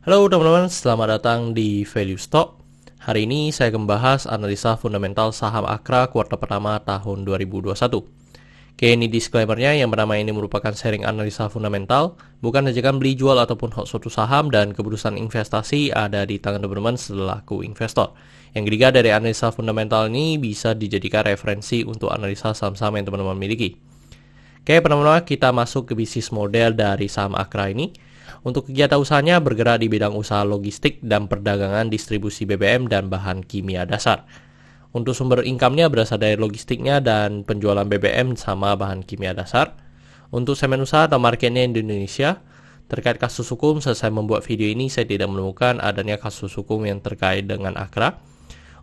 Halo teman-teman, selamat datang di Value Stock. Hari ini saya akan membahas analisa fundamental saham Akra kuartal pertama tahun 2021. Oke, ini disclaimer-nya, yang pertama ini merupakan sharing analisa fundamental, bukan ajakan beli jual ataupun hot suatu saham, dan keputusan investasi ada di tangan teman-teman selaku investor. Yang ketiga, dari analisa fundamental ini bisa dijadikan referensi untuk analisa saham-saham yang teman-teman miliki. Oke, pertama-tama kita masuk ke bisnis model dari saham Akra ini. Untuk kegiatan usahanya bergerak di bidang usaha logistik dan perdagangan distribusi BBM dan bahan kimia dasar. Untuk sumber income-nya berasal dari logistiknya dan penjualan BBM sama bahan kimia dasar. Untuk segmen usaha atau marketnya di Indonesia, terkait kasus hukum, selesai membuat video ini saya tidak menemukan adanya kasus hukum yang terkait dengan Akra.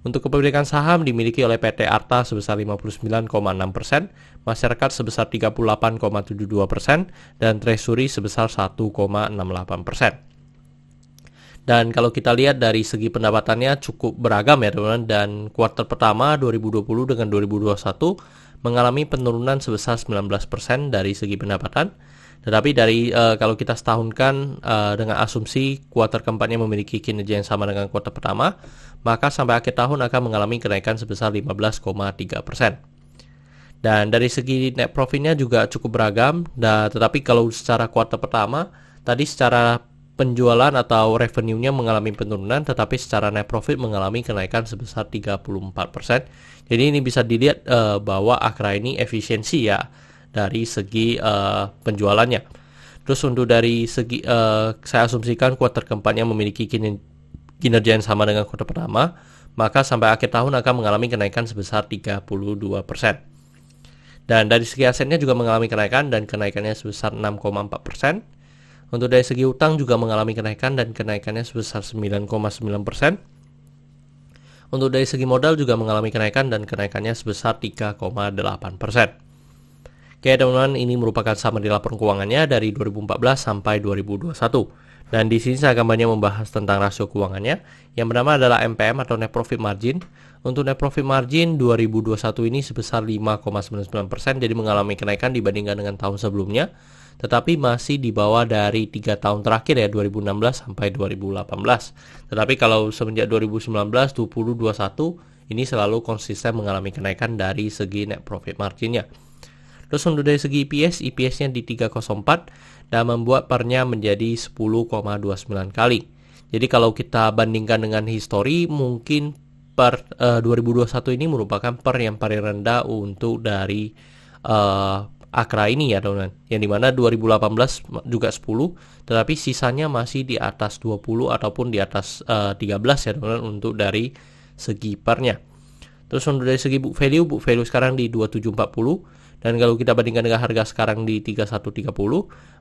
Untuk kepemilikan saham dimiliki oleh PT Arta sebesar 59,6%, masyarakat sebesar 38,72%, dan treasury sebesar 1,68%. Dan kalau kita lihat dari segi pendapatannya cukup beragam ya teman-teman, dan kuartal pertama 2020 dengan 2021 mengalami penurunan sebesar 19% dari segi pendapatan. Tetapi kalau kita setahunkan dengan asumsi kuartal keempatnya memiliki kinerja yang sama dengan kuartal pertama, maka sampai akhir tahun akan mengalami kenaikan sebesar 15,3%. Dan dari segi net profitnya juga cukup beragam, tetapi kalau secara kuartal pertama, tadi secara penjualan atau revenue-nya mengalami penurunan, tetapi secara net profit mengalami kenaikan sebesar 34%. Jadi ini bisa dilihat bahwa Akra ini efisiensi ya dari segi penjualannya. Terus untuk dari segi saya asumsikan kuartal keempatnya memiliki kinerja yang sama dengan kuartal pertama, maka sampai akhir tahun akan mengalami kenaikan sebesar 32%. Dan dari segi asetnya juga mengalami kenaikan, dan kenaikannya sebesar 6,4%. Untuk dari segi utang juga mengalami kenaikan, dan kenaikannya sebesar 9,9%. Untuk dari segi modal juga mengalami kenaikan, dan kenaikannya sebesar 3,8%. Oke teman-teman, ini merupakan summary laporan keuangannya dari 2014 sampai 2021. Dan di sini saya akan banyak membahas tentang rasio keuangannya. Yang pertama adalah NPM atau net profit margin. Untuk net profit margin 2021 ini sebesar 5,99%, jadi mengalami kenaikan dibandingkan dengan tahun sebelumnya. Tetapi masih di bawah dari 3 tahun terakhir ya, 2016 sampai 2018. Tetapi kalau semenjak 2019, 20, 21 ini selalu konsisten mengalami kenaikan dari segi net profit marginnya. Terus untuk dari segi EPS-nya di 304 dan membuat PER-nya menjadi 10,29 kali. Jadi kalau kita bandingkan dengan histori, mungkin PER 2021 ini merupakan PER yang paling rendah untuk dari Akra ini ya teman-teman. Yang dimana 2018 juga 10, tetapi sisanya masih di atas 20 ataupun di atas 13 ya teman-teman untuk dari segi PER-nya. Terus untuk dari segi book value sekarang di 2740. Dan kalau kita bandingkan dengan harga sekarang di 3130,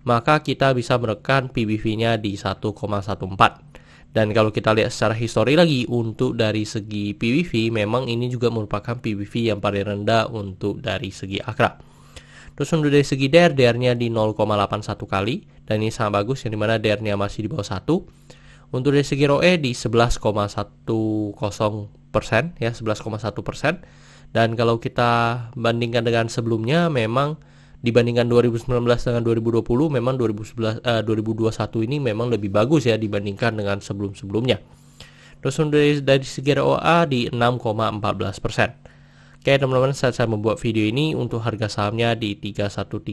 maka kita bisa menekan PBV-nya di 1,14. Dan kalau kita lihat secara histori lagi, untuk dari segi PBV, memang ini juga merupakan PBV yang paling rendah untuk dari segi Akra. Terus untuk dari segi DR-nya di 0,81 kali, dan ini sangat bagus, yang dimana DR-nya masih di bawah 1. Untuk dari segi ROE di 11,10%, ya 11,1%. Dan kalau kita bandingkan dengan sebelumnya, memang dibandingkan 2019 dengan 2020, memang 2021 ini memang lebih bagus ya dibandingkan dengan sebelum-sebelumnya. Terus dari segi ROA di 6,14%. Oke teman-teman, saat saya membuat video ini untuk harga sahamnya di 3130,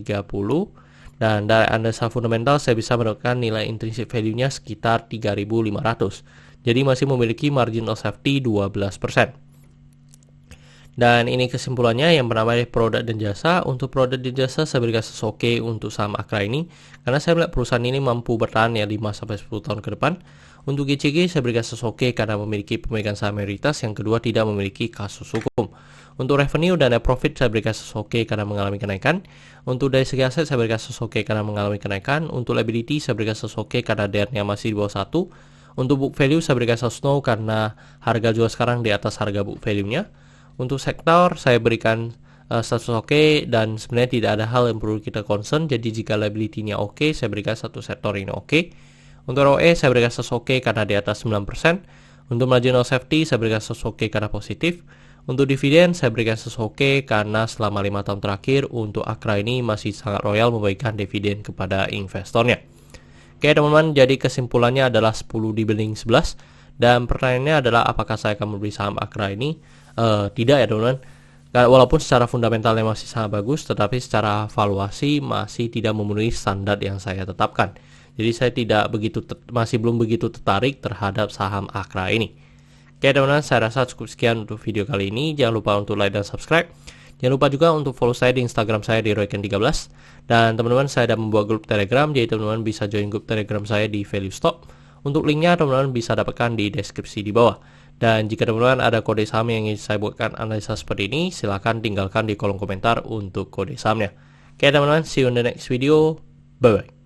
dan dari analisa fundamental saya bisa menemukan nilai intrinsic value-nya sekitar 3.500. Jadi masih memiliki margin of safety 12%. Dan ini kesimpulannya, yang pertama adalah produk dan jasa. Untuk produk dan jasa saya berikan sesoke untuk saham Akra ini, karena saya melihat perusahaan ini mampu bertahan ya 5-10 tahun ke depan. Untuk GCG saya berikan sesoke karena memiliki pemilikan saham mayoritas. Yang kedua, tidak memiliki kasus hukum. Untuk revenue dan net profit saya berikan sesoke karena mengalami kenaikan. Untuk dari segi aset saya berikan sesoke karena mengalami kenaikan. Untuk liability saya berikan sesoke karena DR-nya masih di bawah 1. Untuk book value saya berikan no karena harga jual sekarang di atas harga book value-nya. Untuk sektor saya berikan status oke, dan sebenarnya tidak ada hal yang perlu kita concern. Jadi jika liability-nya oke, saya berikan satu sektor ini oke. Untuk ROE saya berikan status oke karena di atas 9%. Untuk margin of safety saya berikan status oke karena positif. Untuk dividen saya berikan status oke karena selama 5 tahun terakhir untuk Akra ini masih sangat royal memberikan dividen kepada investornya. Oke teman-teman, jadi kesimpulannya adalah 10 dibanding 11. Dan pertanyaannya adalah apakah saya akan membeli saham Akra ini? Tidak ya teman-teman. Walaupun secara fundamentalnya masih sangat bagus, tetapi secara valuasi masih tidak memenuhi standar yang saya tetapkan. Jadi saya masih belum begitu tertarik terhadap saham Akra ini. Oke teman-teman, saya rasa cukup sekian untuk video kali ini. Jangan lupa untuk like dan subscribe. Jangan lupa juga untuk follow saya di Instagram saya di royken13. Dan teman-teman, saya sudah membuat grup Telegram, jadi teman-teman bisa join grup Telegram saya di Value Stop. Untuk linknya teman-teman bisa dapatkan di deskripsi di bawah. Dan jika teman-teman ada kode saham yang ingin saya buatkan analisa seperti ini, silahkan tinggalkan di kolom komentar untuk kode sahamnya. Oke teman-teman, see you in the next video. Bye-bye.